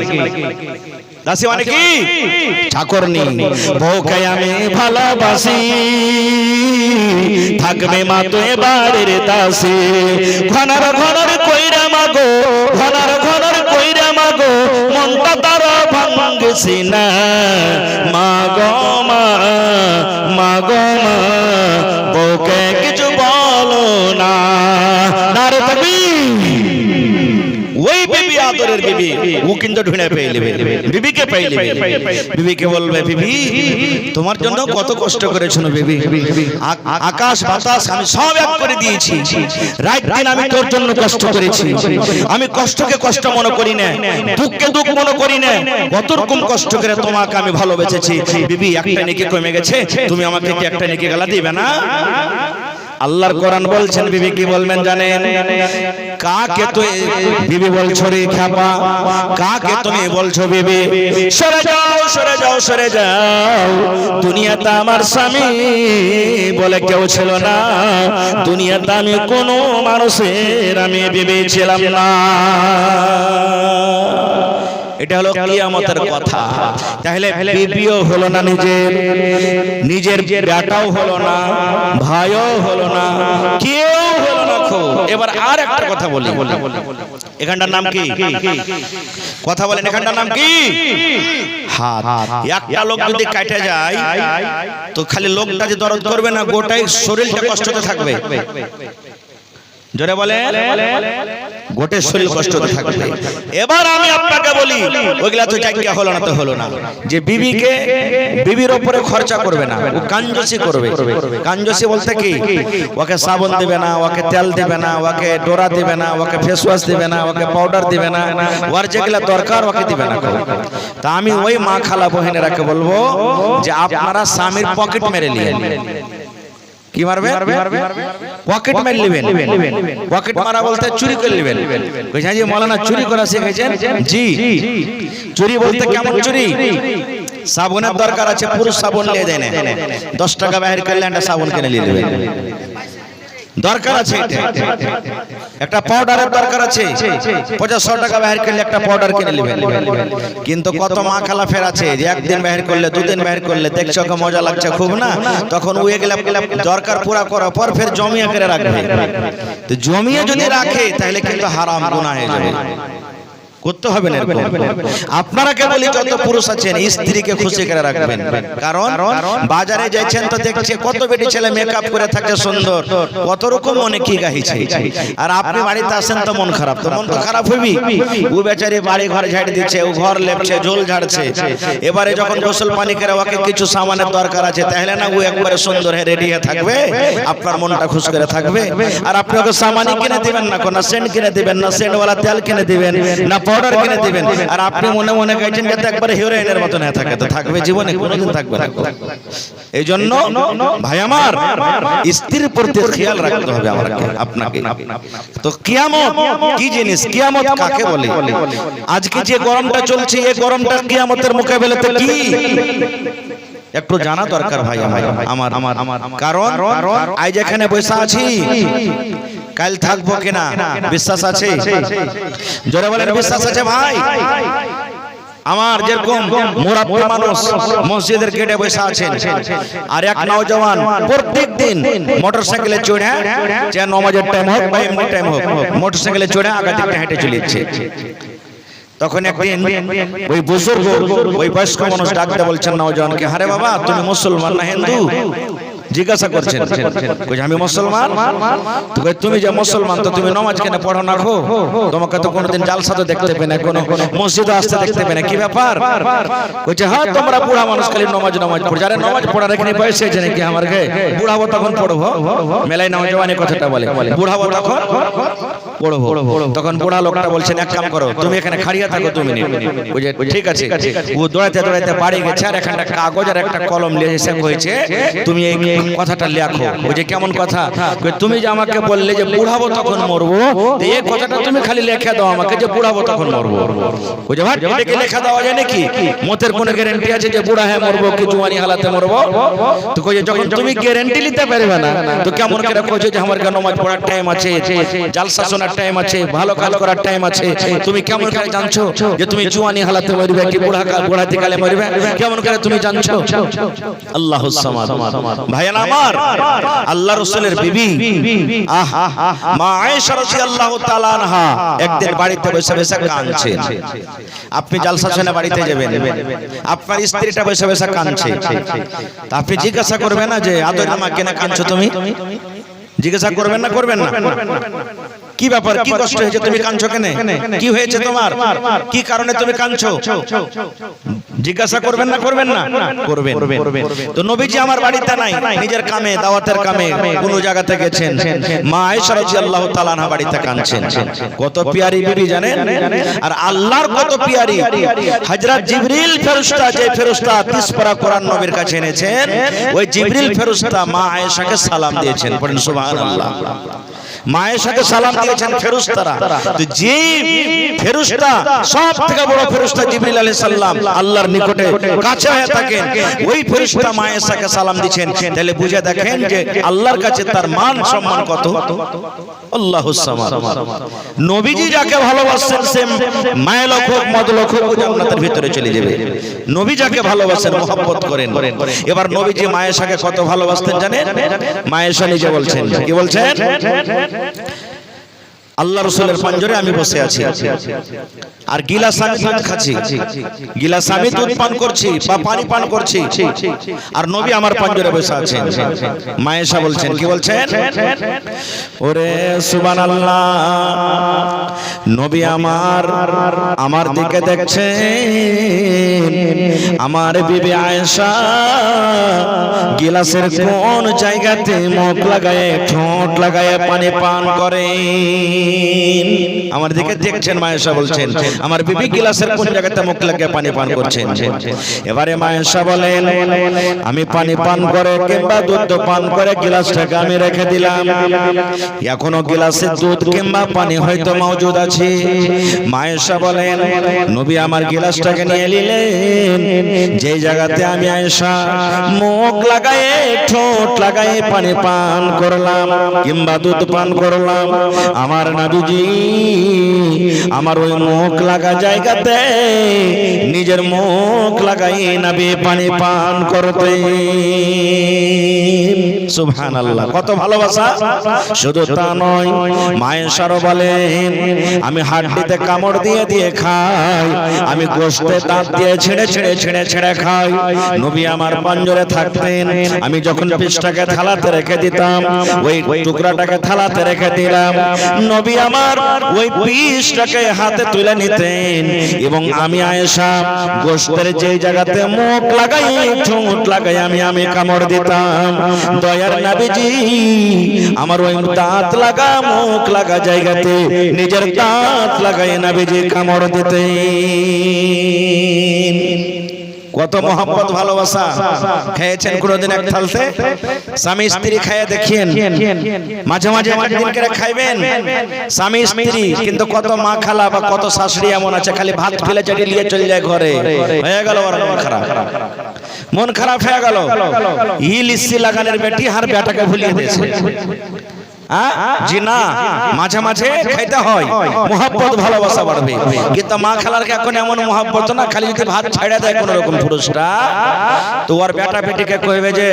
দাসী মানে কি চাকরনি বউকে আমি ভালোবাসি থাকবে মা তুই বাড়ির দাসী ঘনর ঘনর কইরা মাগো ঘনর ঘনর কইরা মাগো মনটা তার ভাঙছি না মাগো মা মাগো মা বউকে কিছু বলো না নারে তাকবীর ওই বিবি আদরের বিবি ও কিন্তু ঢুনে পেয়ে নেবে বিবিকে পেয়ে নেবে বিবিকে বলবে বিবি তোমার জন্য কত কষ্ট করেছো বিবি আকাশ বাতাস আমি সব এক করে দিয়েছি রাত দিন আমি তোর জন্য কষ্ট করেছি আমি কষ্টকে কষ্ট মনে করি না দুঃখকে দুঃখ মনে করি না কত রকম কষ্ট করে তোমাকে আমি ভালোবেসেছি বিবি একটা নেকি কমে গেছে তুমি আমাকে কি একটা নেকি গালা দিবে না আল্লাহর কোরআন বলছেন বিবি কি বলবেন জানেন? কাকে তুই বিবি বলছো রে খাপা, কাকে তুমি বলছো বিবি? সরে যাও সরে যাও সরে যাও, দুনিয়াতে আমার স্বামী বলে কেউ ছিল না, দুনিয়াতে আমি কোনো মানুষের আমি বিবি ছিলাম না। এটা হলো কিয়ামতের কথা। তাহলে বিবিও হলো না, নিজের বেটাও হলো না, ভাইও হলো না, কেউ হলো না। এবার আর একটা কথা বলি, এখানটার নাম কি? কথা বলেন, এখানটার নাম কি? হাত। একটা লোক যদি কাটে যায় তো খালি লোকটা যে দরদ করবে না, গোটাই শরীরটা কষ্টতে থাকবে। জোরে বলে, গোটে শরীর কষ্টতে থাকবে। এবার আমি আপনাকে বলি, ওইগুলা তো জায়গা হলো না তো হলো না, যে বিবির উপরে খরচা করবে না, ও কাঞ্জসি করবে। কাঞ্জসি বলতে কি? ওকে সাবান দিবে না, ওকে তেল দিবে না, ওকে ডোরা দিবে না, ওকে ফেস ওয়াশ দিবে না, ওকে পাউডার দিবে না, ওর যেগুলা দরকার ওকে দিবে না। তা আমি ওই মা খালা বহিনেরাকে বলবো যে আপনারা স্বামীর পকেট মেরে নিন। কি মারবে? পকেট মেরে নেবেন। পকেট মারা বলতে চুরি করে নেবেন। কইছেন জি মাওলানা চুরি করা শিখেছেন? জি। চুরি বলতে কেমন চুরি? সাবুনের দরকার আছে, পুরুষ সাবুন নিয়ে দেয় না, 10 টাকা বাহির করলে একটা সাবুন কিনে নিয়ে নেবেন। দরকার আছে একটা পাউডারের দরকার আছে, 50-100 টাকা বাহির করলে একটা পাউডার কিনে নেবেন। কিন্তু কত মা খালা ফের আছে যে একদিন বাহির করলে, 2 দিন বাহির করলে দেখছো কে মজা লাগছে খুব না, তখন ওই গেলে দরকার পুরা করার পর ফের জমিয়ে করে রাখবে। তো জমিয়ে যদি রাখে তাহলে কিন্তু হারাম গুনাহ হয়ে যাবে। করতে হবে না এরকম। আপনারা কে বলি যত পুরুষ আছেন স্ত্রীকে খুশি করে রাখবেন, কারণ বাজারে যাচ্ছেন তো দেখছে কত বেটি ছেলে মেকআপ করে থাকে সুন্দর, কত রকম মনে কি গাইছে, আর আপনি বাড়িতে আসেন তো মন খারাপ, তো মন তো খারাপ হইবি। ও বেচারি বাড়ি ঘর ঝাড় দিচ্ছে, ও ঘর লেপছে, ঝোল ঝাড়ছে, এবারে যখন গোসল পানি করে ওকে কিছু সামানের দরকার আছে, তাহলে না ও একবারে সুন্দর হয়ে রেডি হয়ে থাকবে, আপনার মনটা খুশ করে থাকবে। আর আপনি ওকে সামানি কিনে দিবেন না, কোন সেন্ট কিনে দিবেন না, সেন্টওয়ালা তেল কিনে দিবেন না, পাউডার কিনে দিবেন, আর আপনি মনে মনে গাইছেন যাতে একবারে হিরোইনের মতন হয়ে থাকে, তো থাকবে জীবনে কোনোদিন থাকবে না। এই জন্য ভাই আমার স্ত্রীর প্রতি খেয়াল রাখতে হবে আমাকে আপনাকে। তো কিয়ামত কি জিনিস? কিয়ামত কাকে বলে? আজকে যে গরমটা চলছে, এই গরমটা কিয়ামতের মোকাবেলাতে কি একটু জানা দরকার ভাই আমার। কারণ আজ এখানে বসে আছি, কাল থাকবো কিনা বিশ্বাস আছে? জোরে বলেন বিশ্বাস আছে ভাই? আমার যেরকম মুরাব্বি মানুষ মসজিদের গেটে বসে আছেন, আর এক নওজওয়ান প্রত্যেকদিন মোটরসাইকেলে চড়ে, যে নামাজের টাইম হোক বা এমনি টাইম হোক, মোটরসাইকেলে চড়ে আগা দিকে হেঁটে চলে যাচ্ছে। তখন একদিন ওই বুজুর্গ, ওই বয়স্ক মানুষ ডাকতে বলছেন নওজওয়ানকে, আরে বাবা তুমি মুসলমান না হিন্দু? জিজ্ঞাসা করছেন, আমি মুসলমান। তুমি যে মুসলমান, তো তুমি নামাজ কেন পড়ো না? তোমাকে তো কোনোদিন জালসা তো দেখতে পেয়ে না, কোনো মসজিদে আসতে দেখতে পেয়ে না, কি ব্যাপার? কইছে হ্যাঁ তোমরা বুড়া মানুষ খালি নামাজ পড়ো। আরে নামাজ পড়ার এখানে বয়স হয়েছে নাকি আমার? বুড়াবো তখন পড়বো, মেলায় নওজওয়ানি কথাটা বলে, বুড়াবো তখন পড়বো। তখন বুড়া লোকটা বলছেন এক কাম করো, তুমি এখানে খাড়িয়ে থাকো 2 মিনিট। ঠিক আছে। ও দৌড়াইতে দৌড়াইতে বাড়ি গেছে, আর এখানটা কাগজ আর একটা কলম নিয়ে এসে কইছে তুমি এই কথাটা লেখো। ওই যে কেমন কথা? তুমি যে আমাকে বললে যে বুড়াবো তখন মরবো, এই কথাটা তুমি খালি লেখা দাও আমাকে যে বুড়াবো তখন মরবো। ওই যে ভাই এটাকে লেখা দেওয়া যায় নাকি? মতের কোনো গ্যারান্টি আছে যে বুড়া হয়ে মরবো কি জওয়ানি হালাতে মরবো? তো কই যখন তুমি গ্যারান্টি নিতে পারবে না, তো কেমন করে কইছো যে আমার নামাজ পড়ার টাইম আছে, জালসা শোনার টাইম আছে, ভালো কাজ করার টাইম আছে, তুমি কেমন করে জানছো যে তুমি জওয়ানি হালাতে মরবে কি বুড়াতে কালে মরবে? কেমন করে তুমি জানছো? আল্লাহুস সামাদ। ভাইয়া আমার আল্লাহ রাসূলের বিবি মা আয়েশা রাদিয়াল্লাহু তাআলা আনহা একদিন বাড়িতে বসে বসে কাঁদছে। আপনি জালসা শুনে বাড়িতে যাবেন, আপনার স্ত্রীটা বসে বসে কাঁদছে, তা আপনি জিজ্ঞাসা করবেন না যে আদর মা কেন কাঁদছো তুমি? জিজ্ঞাসা করবেন না? করবেন না? কি ব্যাপার, কি কষ্ট হয়েছে, তুমি কাঁদছো কেন? কি হয়েছে তোমার, কি কারণে তুমি কাঁদছো? জিজ্ঞাসা করবেন না করবেন না করবেন। তো নবীজি আমার বাড়িতে নাই, নিজের কামে দাওয়াতের কামে কোন জায়গাতে গেছেন। মা আয়েশা রাদিয়াল্লাহু তাআলা আনহা বাড়িতে কাঁদছেন। কত পিয়ারি বিবি জানেন, আর আল্লাহর কত পিয়ারি। হযরত জিবরিল ফেরেশতা, যে ফেরেশতা 30 পারা কোরআন নবীর কাছে এনেছেন, ওই জিবরিল ফেরেশতা মা আয়েশাকে সালাম দিয়েছেন। পড়েন সুবহানাল্লাহ। মা আয়েশাকে সালাম দিয়েছেন ফেরেশতারা। তো যে ফেরেশতা সব থেকে বড় ফেরেশতা জিবরিল আলাইহিস সালাম আল্লাহর নিকটে কাছে হয়ে থাকেন, ওই ফেরেশতা মা আয়েশাকে সালাম দিয়েছেন। তাহলে বুঝে দেখেন যে আল্লাহর কাছে তার মান সম্মান কত। আল্লাহুস সামাদ। নবীজি যাকে ভালোবাসেন সে মায় লক্ষ মদ লক্ষ জান্নাতের ভিতরে চলে যাবে। নবী যাকে ভালোবাসেন মহব্বত করেন। এবার নবীজি মা আয়েশাকে কত ভালোবাসতেন জানেন? মা আয়েশা নিজে বলছেন, কি বলছেন? আল্লাহ রাসূলের পাঞ্জরে আমি বসে আছি, আর গিলাস আমি দুধ খাচ্ছি, গিলাস আমি দুধ পান করছি বা পানি পান করছি, আর নবী আমার পাঞ্জরে বসে আছেন। মা আয়েশা বলছেন, কি বলছেন? ওরে সুবহানাল্লাহ, নবী আমার দিকে দেখছেন। আমার বিবি আয়েশা গিলাসের কোন জায়গাতে মুখ লাগায় ঠোঁট লাগায় পানি পান করেন, আমার দিকে দেখছেন। মা আয়েশা বলছেন আমার বিবি গিলাসের কোন জায়গাতে মুখ লাগিয়ে পানি পান করছেন। এবারে মা আয়েশা বলেন, আমি পানি পান করে কিংবা দুধ পান করে গিলাসটাকে আমি রেখে দিলাম, এখনো গিলাসে দুধ কিংবা পানি হয়তো মজুদ আছে। মা আয়েশা বলেন, নবী আমার গিলাসটাকে নিয়ে নিলেন, যে জায়গাতে আমি আয়েশা মুখ লাগায়ে ঠোঁট লাগায়ে পানি পান করলাম কিংবা দুধ পান করলাম, আমার নবীজি আমার ওই মুখ লাগা জায়গাতে নিজের মুখ লাগাই নবী পানি পান করতে। সুবহানাল্লাহ, কত ভালোবাসা। শুধু তা নয়, মা আয়েশাও বলেন, আমি হাড়িতে কামড় দিয়ে দিয়ে খাই, আমি গোশতে দাঁত দিয়ে ছেড়ে ছেড়ে ছেড়ে ছেড়ে খাই। নবী আমার পাঞ্জরে থাকতেন, আমি যখন পিসটাকে থালাতে রেখে দিতাম, ওই টুকরাটাকে থালাতে রেখে দিলাম, নবী আমার ওই পিসটাকে হাতে তুলে নিতেন, এবং আমি আয়েশা গোশতের যে জায়গাতে মুখ লাগাই ঠোঁট লাগাই আমি কামড় দিতাম, দয়ার নবীজি আমার ওই দাঁত লাগা মুখ লাগা জায়গাতে নিজের দাঁত লাগাই নবীজি কামড় দিতেন। কত মহব্বত ভালোবাসা। খেয়েছেন কোনদিন এক থালতে? স্বামী স্ত্রী খেয়ে দেখিয়েন, মাঝে মাঝে একদিন করে খাইবেন স্বামী স্ত্রী, কিন্তু কত মা খালা বা কত শাশুড়ি এমন আছে খালি ভাত ফেলে চেটে নিয়ে চলে যায় ঘরে, হয়ে গেল ওর মন খারাপ, মন খারাপ হয়ে গেল। ই লিস্সি লাগানোর বেটি হার বেটাকে ভুলিয়ে দিয়েছে। জি না, মাঝে মাঝে খাইতে হয়, মহব্বত ভালোবাসা বাড়বে। কিন্তু মা খালার এখন এমন মহব্বত না, খালি যদি ভাত ছাড়া দেয় কোন রকম পুরুষরা, তো ওর বেটা বেটিকে কইবে যে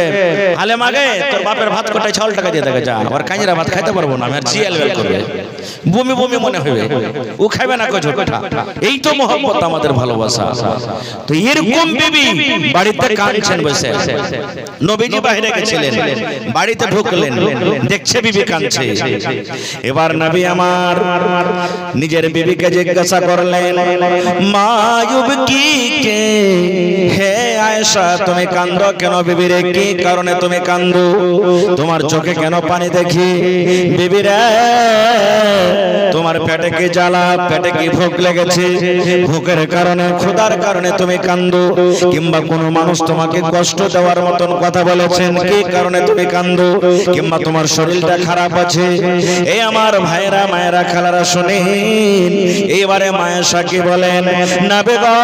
হালে মাগে তোর বাপের ভাত কোটায় চাউল টাকা দিয়ে দেখে যা, আর কাঁজিরা ভাত খাইতে পারবো না, আমার জিএল বেল করবে, বমি বমি মনে হবে, ও খাইবে না কই ঝোটা। এই তো মহব্বত আমাদের ভালোবাসা। তো এরকম বিবি বাড়িতে কাঁদছেন বসে, নবীজি বাইরে গেছিলেন, বাড়িতে ঢুকলেন, দেখছে বিবি কাঁদছে। এবার নবী আমার নিজের বিবিকে জিজ্ঞাসা করলেন, মা ইউবকি কে হে আয়েশা, তুমি কাঁদো কেন? বিবিরে কি কারণে তুমি কাঁদো? তোমার চোখে কেন পানি দেখি? বিবিরে তোমার পেটে কি জ্বালা, পেটে কি ভোক লেগেছে? ভোকের কারণে ক্ষুধার কারণে তুমি কাঁদো, কিংবা কোনো মানুষ তোমাকে কষ্ট দেওয়ার মতন কথা বলেছেন, কি কারণে তুমি কাঁদো? কিংবা তোমার শরীরটা খারাপ আছে? এই আমার ভাইরা মায়েরা খালারা শুনেন, এইবারে মা আয়েশা কি বলেন, নবী গো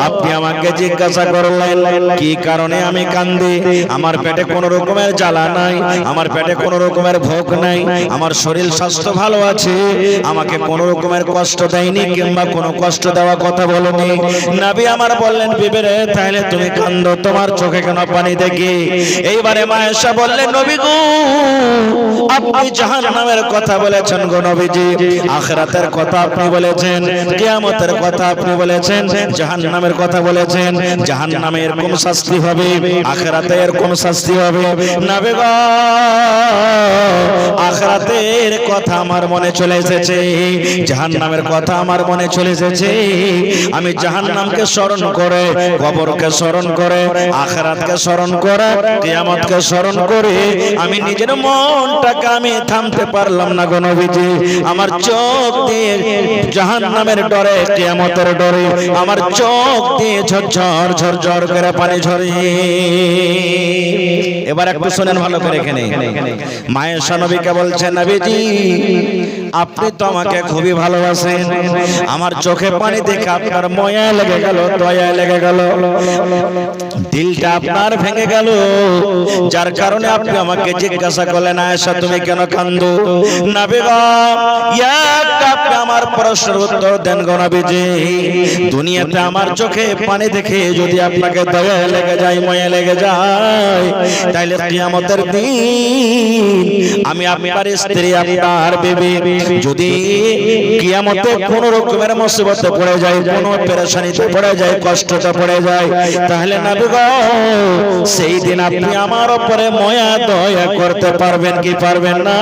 আপনি আমাকে জিজ্ঞাসা করলেন কি কারণে আমি কাঁদি? আমার পেটে কোনো রকমের জ্বালা নাই, আমার পেটে কোনো রকমের ভোগ নাই, আমার শরীর স্বাস্থ্য ভালো আছে, আমাকে কোনো রকমের কষ্ট দেয়নি কিংবা কোনো কষ্ট দেওয়া কথা বলেনি। নবী আমার বললেন, বিবিরে তাহলে তুমি কাঁদো, তোমার চোখে কেন পানি দেখি? এইবারে মা আয়েশা বললেন, নবী গো আপনি জাহান্নামের কথা বলেছেন গো নবীজি, আখিরাতের কথা আপনি বলেছেন, কিয়ামতের কথা আপনি বলেছেন, জাহান্নামের কথা বলেছেন। জাহান্নামে এরকম শাস্তি হবে, আখিরাতে এরকম শাস্তি হবে। নবী গো আখিরাতের কথা কথা আমার মনে চলে এসেছে, জাহান্নামের কথা আমার মনে চলে এসেছে। আমি জাহান্নামকে স্মরণ করে, কবরকে স্মরণ করে, আখিরাতকে স্মরণ করে, কিয়ামতকে স্মরণ করে আমি নিজের মনটাকে আমি থামতে পারলাম না গো নবীজি। আমার চোখ দিয়ে জাহান্নামের ডরে, কিয়ামতের ডরে আমার চোখ দিয়ে ঝরঝর ঝরঝর করে পানি ঝরে। এবার একটু শুনেন ভালো করে এখানে। মায়েশা নবীকে বলছেন, নবীজি আপনি তো আমাকে খুবই ভালোবাসেন, আমার চোখে পানি দেখে আপনার মায়া লেগে গেল, দয়া লেগে গেল, দিলটা আপনার ভেঙে গেল, যার কারণে আপনি আমাকে জিজ্ঞাসা করলেন, আয়েশা তুমি কেন কাঁদো? নবী গো, আপনি আমার প্রশ্নের উত্তর দেন গো নবীজি। দুনিয়াতে আমার চোখে পানি দেখে যদি আপনাকে দয়া লেগে যায়, মায়া লেগে যায়, তাইলে কিয়ামতের দিন আমি আপনার স্ত্রী, আপনার বিবি যদি কিয়ামতে কোন রকমের মুসিবতে পড়ে যায়, কোন পেরেশানিতে পড়ে যায়, কষ্টতে পড়ে যায়, তাহলে নবী গো সেই দিন আপনি আমার উপরে মায়া দয়া করতে পারবেন কি পারবেন না?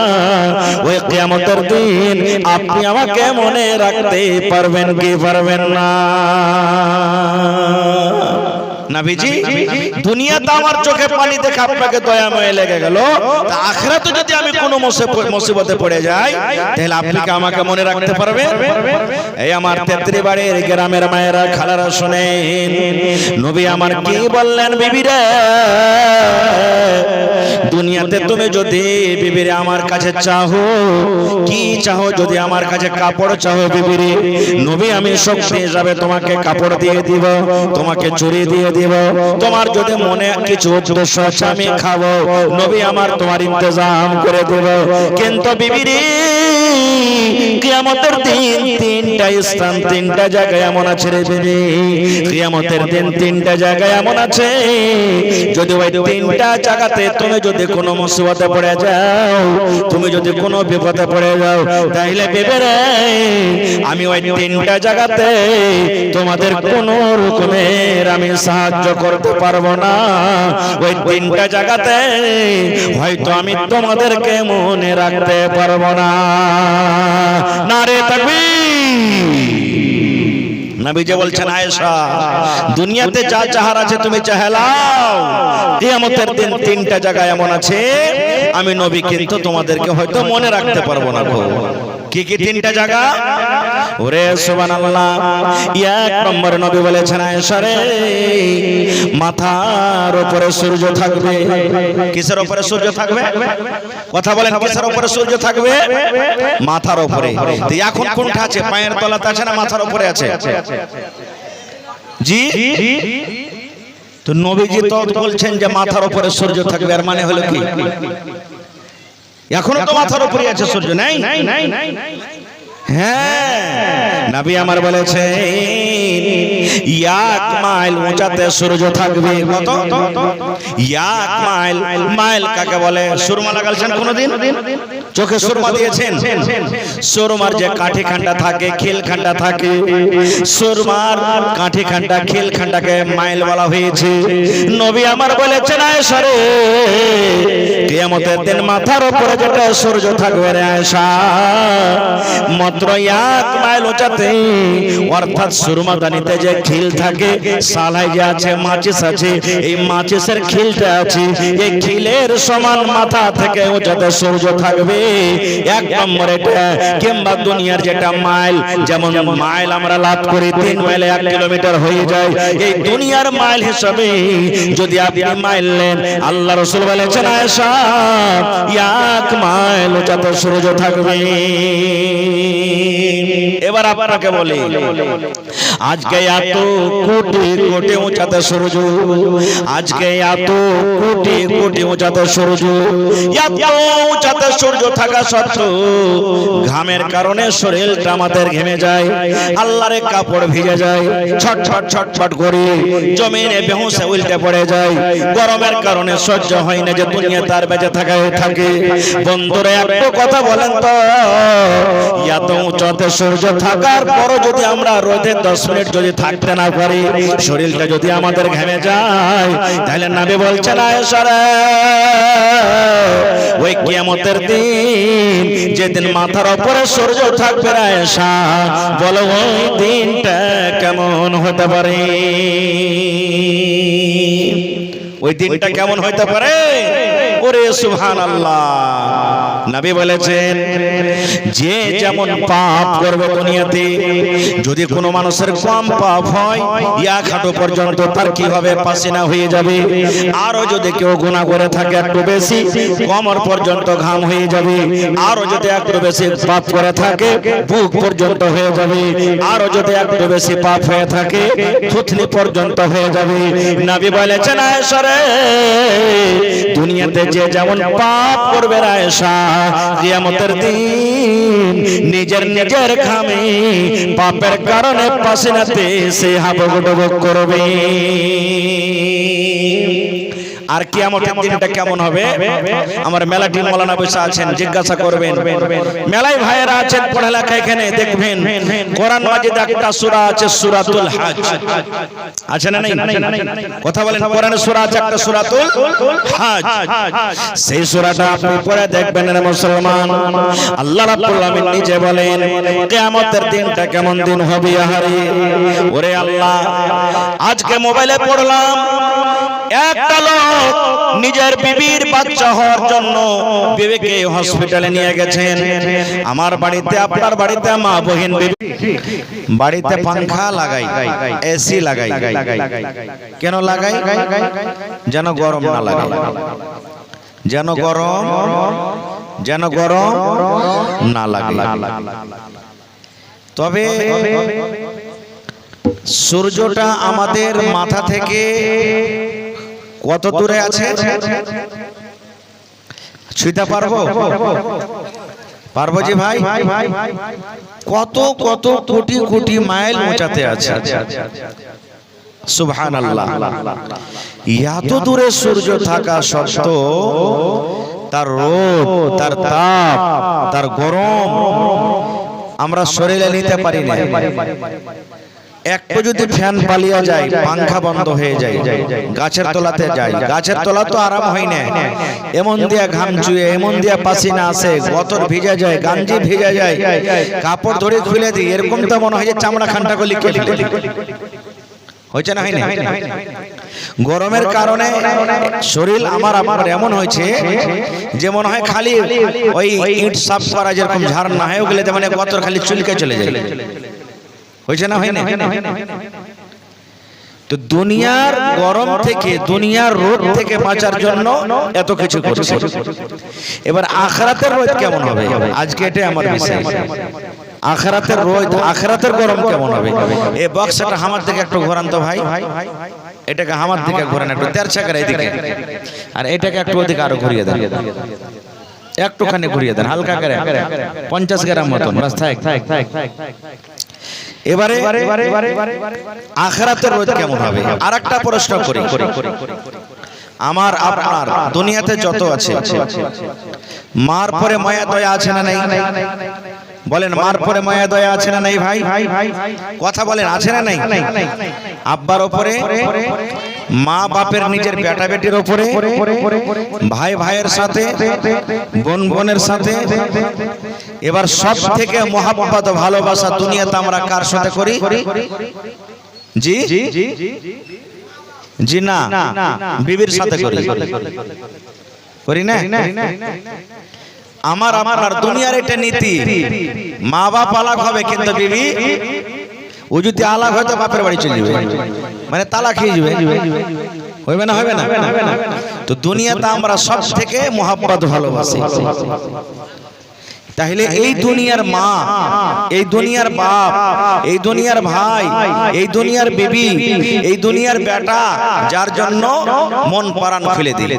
ওই কিয়ামতের দিন আপনি আমাকে মনে রাখতে পারবেন কি পারবেন না? নবীজি দুনিয়াতে আমার চোখে পানি দেখে আপনাকে দয়া মায়া লেগে গেল, তা আখিরাতে যদি আমি কোনো মুসিবতে পড়ে যাই, তাহলে আপনি কি আমাকে মনে রাখতে পারবেন? এই আমার তেত্রি বাড়ির গ্রামের মায়েরা, খালারা শুনেন, নবী আমার কি বললেন, বিবিরে দুনিয়াতে তুমি যদি বিবিরে আমার কাছে চাহো, কি চাহো? যদি আমার কাছে কাপড় চাহো বিবিরে, নবী আমি শক্তি হিসাবে তোমাকে কাপড় দিয়ে দিব, তোমাকে চুরি দিয়ে দিব। তোমার যদি মনে কিছু উদ্দেশ্য আছে আমি খাবো, নবী আমার তোমার ইন্তজাম করে দেব। কিন্তু বিবিরে কিয়ামতের দিন তিনটা স্থান, তিনটা জায়গায় এমন আছে রে বিবি, কিয়ামতের দিন তিনটা জায়গায় এমন আছে, যদি ওই তিনটা জায়গাতে তুমি যদি কোনো মুসিবতে পড়ে যাও, তুমি যদি কোনো বিপদে পড়ে যাও, তাহলে বিবিরে আমি ওই তিনটা জায়গাতে তোমাদের কোনো রকমের আমি সাহায্য করতে পারবো না। ওই তিনটা জায়গাতে হয়তো আমি তোমাদেরকে মনে রাখতে পারবো না। নারে তাকবীর। নবীজি বলছেন, আয়েশা দুনিয়াতে যা চাহার আছে তুমি চাহেলাও, কিয়ামতের দিন তিনটা জায়গায় এমন আছে আমি নবী কিন্তু তোমাদেরকে হয়তো মনে রাখতে পারবো না। কি কি তিনটা জায়গা? ওরে সুবহানাল্লাহ। এক নম্বর নবী বলেছেন, আয়েশা রে মাথার উপরে সূর্য থাকবে। কিসের উপরে সূর্য থাকবে? কথা বলেন, কিসের উপরে সূর্য থাকবে? মাথার উপরে। তো এখন কোনটা আছে? পায়ের তলাতে আছে না মাথার উপরে আছে? জি, তো নবীজি তো বলছেন যে মাথার উপরে সূর্য থাকবে, আর মানে হলো কি এখনো তো মাথার উপরে আছে সূর্য, নাই? হ্যাঁ, নবী আমার বলেছে 1 মাইল উঁচাতে সূর্য থাকবে। কত? 1 মাইল। মাইল কাকে বলে? সুরমা লাগালছেন কোনদিন? চোখে সুরমা দিয়েছেন? সুরমার যে কাঠি খান্ডা থাকে, খিল খান্ডা থাকে, সুরমার কাঠি খান্ডা, খিল খান্ডাকে মাইল বলা হয়েছে। নবী আমার বলেছেন, আয়েশা রে কিয়ামতের দিন মাথার উপরে যেটা সূর্য থাকবে রে আয়েশা, মাত্র 1 মাইল উঁচাতে, অর্থাৎ সুরমাদানিতে যে খিল থাকে, সালাই যে আছে, মাচিস আছে, এই মাচিসের খিলটা আছে, এই খিলের সমান মাথা থেকে উঁচাতে সূর্য থাকবে। 1 নম্বর এটা। কিংবা দুনিয়ার যেটা মাইল, যেমন মাইল আমরা লাভ করি 3 মাইলে 1 কিলোমিটার হয়ে যায়, এই দুনিয়ার মাইল হিসাবে যদি আপনি মাইল নেন, আল্লাহ রাসূল বলেছেন, আয়েশা 1 মাইল উঁচাতে সূর্য থাকবে। এবার আপনাকে বলি, আজকে এত কোটি কোটি উঁচাতে সূর্য, আজকে এত কোটি কোটি উঁচাতে সূর্য, এত উঁচাতে সূর্য থাকা সত্ত্বেও ঘামের কারণে শরীরটা আমাদের ঘেমে যায়, আল্লাহর কাপড় ভিজে যায়, ছটফট ছটফট করে জমিনে বেহুঁশে উল্টে পড়ে যায়, গরমের কারণে সহ্য হয় না যে দুনিয়া তার বেঁচে থাকে। বন্ধুরা একটু কথা বলেন তো, এত উঁচাতে সূর্য থাকার পরও যদি আমরা রোদে 10 মিনিট যদি থাকতে না পারি, শরীরটা যদি আমাদের ঘেমে যায়, তাহলে নবী বলছেন আয়েশা রে, ওই কিয়ামতের দিন যেদিন মাথার উপরে সূর্য থাকবে আয়েশা, বলো ওই দিনটা কেমন হতে পারে? ওই দিনটা কেমন হতে পারে? ওরে সুবহানাল্লাহ। নবী বলেছেন যে যেমন পাপ করবে দুনিয়াতে, যদি কোনো মানুষের কম পাপ হয় এক হাঁটু পর্যন্ত তার কি হবে? পাসিনা হয়ে যাবে। আরো যদি কেউ গুনাহ করে থাকে একটু বেশি, কোমর পর্যন্ত ঘাম হয়ে যাবে। আরো যদি একটু বেশি পাপ করে থাকে বুক পর্যন্ত হয়ে যাবে। আরো যদি একটু বেশি পাপ হয়ে থাকে থুতনি পর্যন্ত হয়ে যাবে। নবী বলেছেন আয়েশা রে, দুনিয়াতে যে যেমন পাপ করবে আয়েশা, কিয়ামতের দিন নিজের নিজের ঘামে পাপের কারণে পাসিনাতে সে হাবুডুবু করবে। আর কিয়ামতের দিনটা কেমন হবে? আমার মেলাটি মাওলানা বসে আছেন, জিজ্ঞাসা করবেন। মেলায় ভাইয়েরা আছেন পড়ালেখা, এখানে দেখবেন কোরআন মাজিদে একটা সূরা আছে সূরাতুল হজ, আছে না নেই? কথা বলেন। কোরআনের সূরা আছে একটা সূরাতুল হজ। সেই সূরাটা আপনি পড়ে দেখবেন রে মুসলমান। আল্লাহ রাব্বুল আলামিন নিজে বলেন কিয়ামতের দিনটা কেমন দিন হবে। আহারে ওরে আল্লাহ, আজকে মোবাইলে পড়লাম একটা লোক নিজের বিবির বাচ্চা হওয়ার জন্য বিবিকে হসপিটালে নিয়ে গেছেন। আমার বাড়িতে, আপনার বাড়িতে মা বহিন বিবি বাড়িতে পাংখা লাগাই, এসি লাগাই। কেন লাগাই? যেন গরম না লাগে, যেন গরম না লাগে। তবে সূর্যটা আমাদের মাথা থেকে কত দূরে আছে? ছুঁতে পারবো? পারবো জি ভাই? কত কত কোটি কোটি মাইল উঁচাতে আছে। সুবহানাল্লাহ। এত দূরে সূর্য থাকা সত্ত্বেও তার রোদ, তার তাপ, তার গরম আমরা শরীরে নিতে পারি না। একটু যদি ফ্যান পালিয়ে যায়, পাংখা বন্ধ হয়ে যায়, গাছের তলাতে যাই, গাছের তলা তো আরাম হয় না। এমন দিয়া ঘাম চুয়ে, এমন দিয়া পাসিনা আসে, গতর ভিজে যায়, গাঞ্জি ভিজে যায়, কাপড় ধরে খুলে দিই, এরকম তো মনে হয় যে চামড়া খানটা গলি কেটে হয়েছে না? হয়নি? গরমের কারণে শরীর আমার এমন হয়েছে যে মনে হয় খালি ওই ইট সাফ করা যেরকম ঝাড় না হয় ওগুলোতে মানে গতর খালি চুলকে চলে যায়। হয়েছে না? হয়নি? তো দুনিয়ার গরম থেকে, দুনিয়ার রোদ থেকে বাঁচার জন্য এত কিছু করছে। এবার আখিরাতের রোদ কেমন হবে? আজকে এটাই আমার বিষয়। আখিরাতের রোদ, আখিরাতের গরম কেমন হবে? এই বক্সটা আমার দিকে একটু ঘোরান তো ভাই, এটাকে আমার দিকে ঘোরান একটু, তেরছা করে এদিকে, আর এটাকে একটু ওদিকে আরো ঘুরিয়ে দেন, একটুখানি ঘুরিয়ে দেন হালকা করে, 50 গ্রাম মতন বাস থাক। এবারে আখিরাতের রোদ কেমন হবে? আরেকটা প্রশ্ন করি, আমার আপনার দুনিয়াতে যত আছে, মার পরে মায়া দয়া আছে না নাই? বলেন, মার পরে মায়া দয়া আছে না নাই ভাই? কথা বলেন, আছে না নাই? আব্বার উপরে, মা বাপের নিজের বেটা বেটির উপরে, ভাই ভাইয়ের সাথে, বোন বোনের সাথে। এবার সব থেকে মহব্বত ভালোবাসা দুনিয়াতে আমরা কার সাথে করি? জি জি না, বিবির সাথে করি না? আমার আপনার দুনিয়ার এটা নীতি, মা বাপ আলাদা হবে কিন্তু বিবি ও যদি আলাদা হয় তো বাপের বাড়ি চলে যাবে, মানে তালাক হয়ে যাবে। হইবে না? হবে না? তো দুনিয়াতে আমরা সব থেকে মহব্বত ভালোবাসি। তাহলে এই দুনিয়ার মা, এই দুনিয়ার বাপ, এই দুনিয়ার ভাই, এই দুনিয়ার বিবি, এই দুনিয়ার বেটা, যার জন্য মন প্রাণ ফেলে দিলে,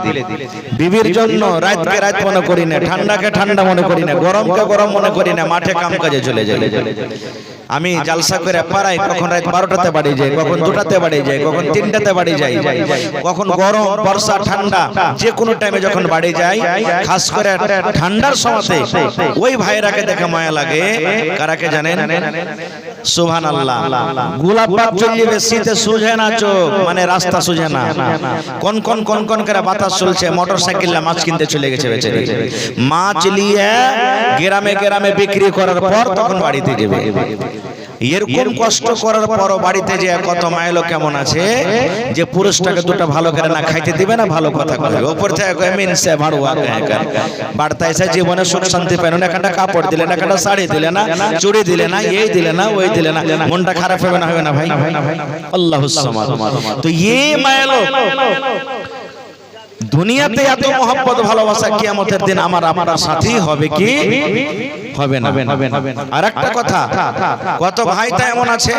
বিবির জন্য রাতকে রাত মনে করি না, ঠান্ডাকে ঠান্ডা মনে করি না, গরমকে গরম মনে করি না, মাঠে কাম কাজে চলে যাই। আমি জালসা করে পাড়াই, কখন রাত 12টাতে বাড়ি যাই, কখন 2টাতে বাড়ি যাই, কখন 3টাতে বাড়ি যাই, কখন গরম বর্ষা ঠান্ডা যে কোনো টাইমে যখন বাড়ি যাই, খাস করে ঠান্ডার সময়তে ওই ভাইরাকে দেখে মায়া লাগে। কারাকে জানেন? সুবহানাল্লাহ। গোলাপ পাক চলবে, শীতে সুঝে না চোখ, মানে রাস্তা সুঝে না, কোন কোন কোন কোন করে বাতাস চলছে, মোটরসাইকেল মাছ কিনতে চলে গেছে বেচারি, মাছ নিয়ে গ্রামে গ্রামে বিক্রি করার পর তখন বাড়িতে যাবে। এরকম কষ্ট করার পরও বাড়িতে যে কত মাইলো কেমন আছে যে পুরুষটাকে দুটো ভালো করে না খাইতে দিবে না, ভালো কথা কইবে, উপর থেকে কয় মিনসে ভাড়ুয়া কার বাড়তা এসে জীবনে সুখ শান্তি পেল না, একটা কাপড় দিলে না, একটা শাড়ি দিলে না, চুড়ি দিলে না, এই দিলে না, ওই দিলে না, মনটা খারাপ হবে না ভাই? আল্লাহুস সামাদ। তো এই মাইলো দুনিয়াতে এত মোহাব্বত ভালোবাসা কিয়ামতের দিন আমার আপনার সাথেই হবে কি হবে না? আর একটা কথা, কত ভাইটা এমন আছে